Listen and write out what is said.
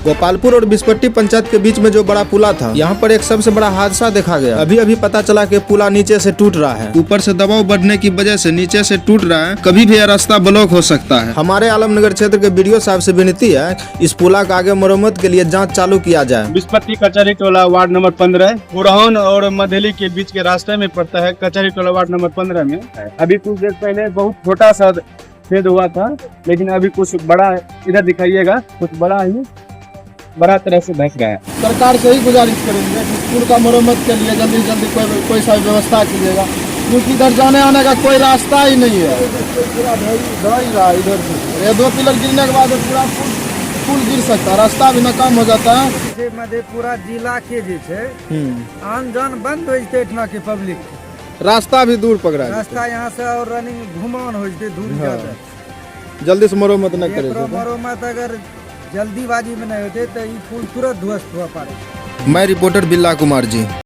गोपालपुर और बिस्पट्टी पंचायत के बीच में जो बड़ा पुला था, यहाँ पर एक सबसे बड़ा हादसा देखा गया। अभी पता चला कि पुला नीचे से टूट रहा है। ऊपर से दबाव बढ़ने की वजह से नीचे से टूट रहा है। कभी भी यह रास्ता ब्लॉक हो सकता है। हमारे आलमनगर क्षेत्र के बीडीओ साहब से विनती है, इस पुला का आगे मरम्मत के लिए जाँच चालू किया जाए। बिस्पट्टी कचहरी टोला वार्ड नंबर 15 पुरहन और मधेली के बीच के रास्ते में पड़ता है। कचहरी टोला वार्ड नंबर 15 में अभी कुछ देर पहले बहुत छोटा सा छेद हुआ था, लेकिन अभी कुछ बड़ा, इधर दिखाइएगा, कुछ बड़ा तरह से धस गया है। सरकार से ही गुजारिश करेंगे कि पुल का मरम्मत के लिए जल्दी जल्दी कोई सा व्यवस्था कीजिएगा, क्योंकि इधर जाने आने का कोई रास्ता ही नहीं है। पूरा ढह ही रहा इधर से। ये 2 पिलर गिरने के बाद पूरा पुल गिर सकता है, रास्ता भी नाकाम हो जाता है। मधेपुरा जिला के आन जान बंद हो जाते इतना के पब्लिक, रास्ता भी दूर पकड़ा है। रास्ता यहाँ से और रनिंग घुमान हो जाते दूर ज्यादा। जल्दी से मरम्मत न करे। मरम्मत अगर जल्दीबाजी में नहीं होते तो ये पुल तुरंत ध्वस्त हुआ पारे। मैं रिपोर्टर बिल्ला कुमार जी।